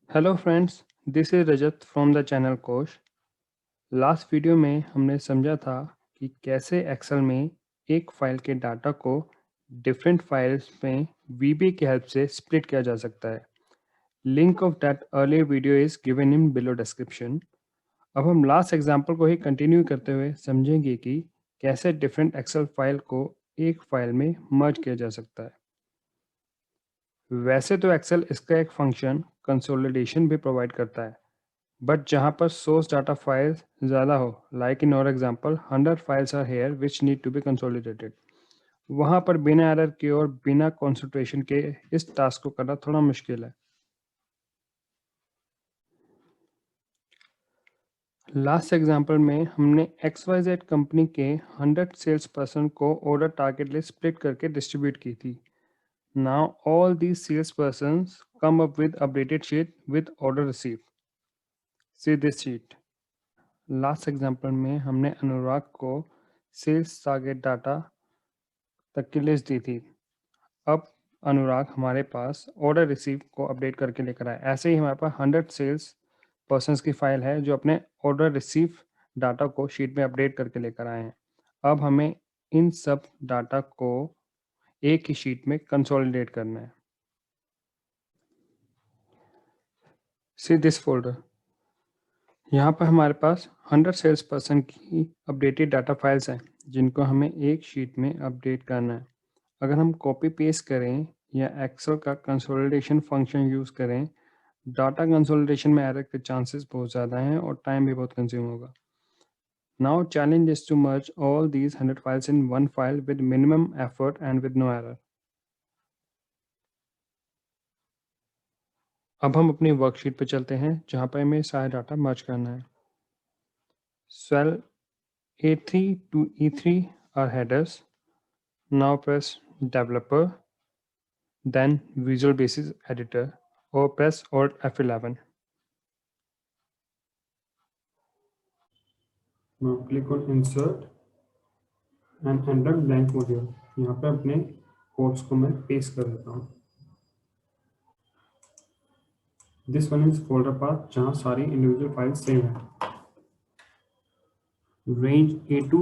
Hello friends, this is Rajat from the channel कोश। Last video में हमने समझा था कि कैसे एक्सेल में एक फाइल के डाटा को डिफरेंट फाइल्स में वीबी की हेल्प से स्प्लिट किया जा सकता है। Link of that earlier video is given in below description. अब हम लास्ट एग्जांपल को ही कंटिन्यू करते हुए समझेंगे कि कैसे डिफरेंट एक्सेल फाइल को एक फाइल में मर्ज किया जा सकता है। वैसे तो एक्सेल इसका एक फंक्शन कंसोलिडेशन भी प्रोवाइड करता है, बट जहाँ पर सोर्स डाटा फाइल्स ज़्यादा हो, like in our example 100 files are here which need to be consolidated, वहाँ पर बिना एरर के और बिना कॉन्सेंट्रेशन के इस टास्क को करना थोड़ा मुश्किल है। लास्ट एग्जांपल में हमने XYZ कंपनी के 100 सेल्स पर्सन को ऑर्डर टारगेट लिस्ट स्प्लिट करके डिस्ट्रीब्यूट की थी। Now all these cells person come up with updated sheet with order receive. See this sheet. Last example में हमने अनुराग को सेल्स टारगेट डाटा तक की लिस्ट दी थी। अब अनुराग हमारे पास ऑर्डर रिसीव को अपडेट करके लेकर आए। ऐसे ही हमारे पास 100 सेल्स पर्सन्स की फाइल है जो अपने ऑर्डर रिसीव डाटा को शीट में अपडेट करके लेकर आए हैं। अब हमें इन सब डाटा को एक ही शीट में कंसोलिडेट करना है। See this folder. यहाँ पर हमारे पास 100 सेल्स पर्सन की अपडेटेड डाटा फाइल्स हैं जिनको हमें एक शीट में अपडेट करना है। अगर हम कॉपी पेस्ट करें या एक्सेल का कंसोलिडेशन फंक्शन यूज़ करें, डाटा कंसोलिडेशन में एरर के चांसेस बहुत ज़्यादा हैं और टाइम भी बहुत कंज्यूम होगा। Now challenge is to merge all these 100 files in one file with minimum effort and with no error. अब हम अपनी वर्कशीट पे चलते हैं जहाँ पर हमें सारा डाटा मर्ज करना है। Cell A3 to E3 are headers. Now press Developer, then Visual Basic Editor, or press Alt F11. Now click on Insert and enter blank module. यहाँ पे अपने कोड्स को मैं पेस्ट कर देता हूँ। This one is folder path जहाँ सारी individual files सेम है। Range A2,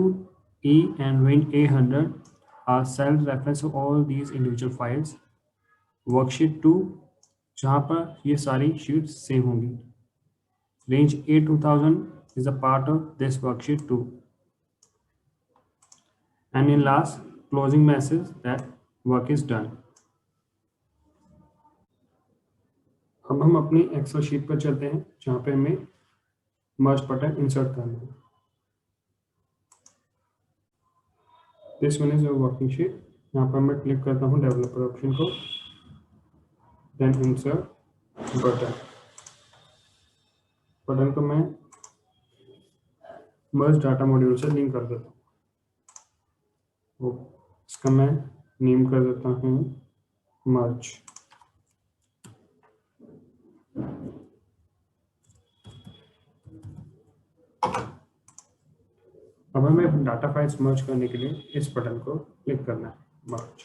E and range A100 are cell reference to all these individual files. Worksheet 2 जहाँ पर ये सारी शीट्स सेम होंगी। Range A2000 is a part of this worksheet 2. And in last closing message that work is done. अब हम अपनी Excel sheet पर चलते हैं जहाँ पे हमें मर्ज बटन इंसर्ट करना है। This one is your working sheet. यहाँ पर मैं क्लिक करता हूँ डेवलपर ऑप्शन को, देन इंसर्ट बटन। बटन को मैं मर्ज डाटा मॉड्यूल से लिंक कर देता हूँ। इसका मैं नेम कर देता हूँ मर्ज। अब हमें डाटा फाइल्स मर्ज करने के लिए इस बटन को क्लिक करना है, मर्ज।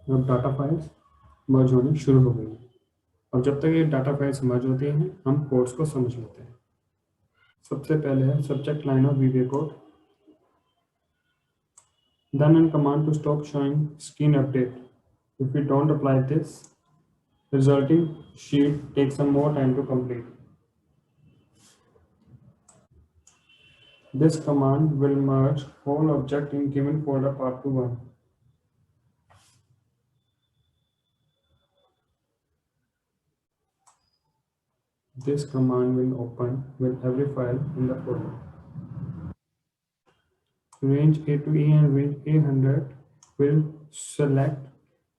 अब डाटा फाइल्स मर्ज होनी शुरू हो गई है। अब जब तक ये डाटा फाइल्स मर्ज होती हैं हम कोड्स को समझ लेते हैं। सबसे पहले है subject line of VBA code, then and command to stop showing screen update. If we don't apply this, resulting sheet takes some more time to complete. This command will merge whole object in given folder path to one. This command will open with every file in the folder. Range A to E and range A100 will select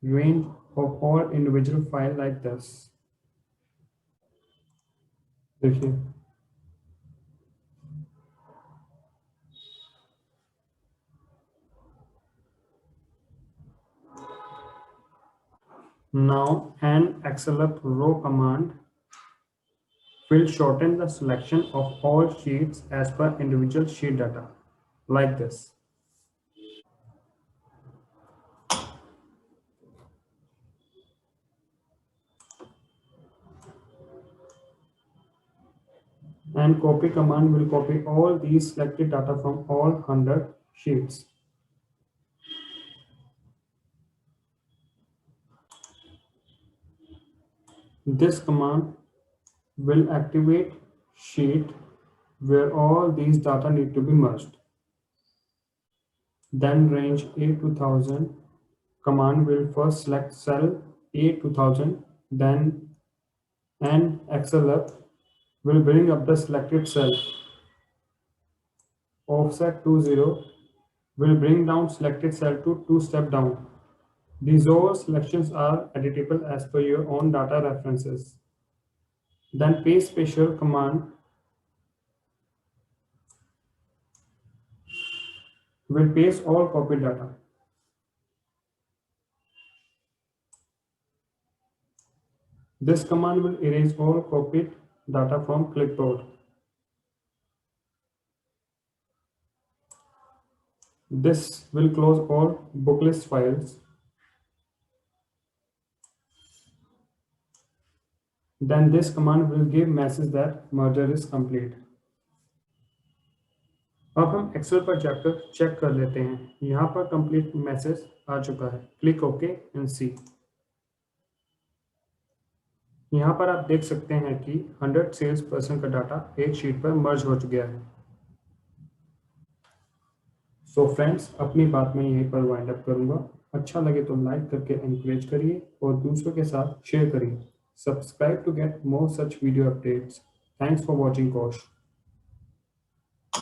range of all individual file like this. देखिए now an XLF row command will shorten the selection of all sheets as per individual sheet data like this. and copy command will copy all these selected data from all 100 sheets. This command will activate sheet where all these data need to be merged. Then range A2000 command will first select cell A2000, then and XLF will bring up the selected cell. Offset 20 will bring down selected cell to 2 step down. These all selections are editable as per your own data references. Then paste special command will paste all copied data. This command will erase all copied data from clipboard. This will close all booklist files. Then this command will give message that merger is complete. अब हम Excel पर जाकर check कर लेते हैं। यहाँ पर complete message आ चुका है। क्लिक ओके एंड सी। यहाँ पर आप देख सकते हैं कि 100 सेल्स पर्सन का डाटा एक शीट पर मर्ज हो गया है। सो फ्रेंड्स, अपनी बात मैं यहीं पर वाइंड अप करूँगा। अच्छा लगे तो लाइक करके एनकरेज करिए और दूसरों के साथ शेयर करिए। Subscribe to get more such video updates. Thanks for watching, Kosh.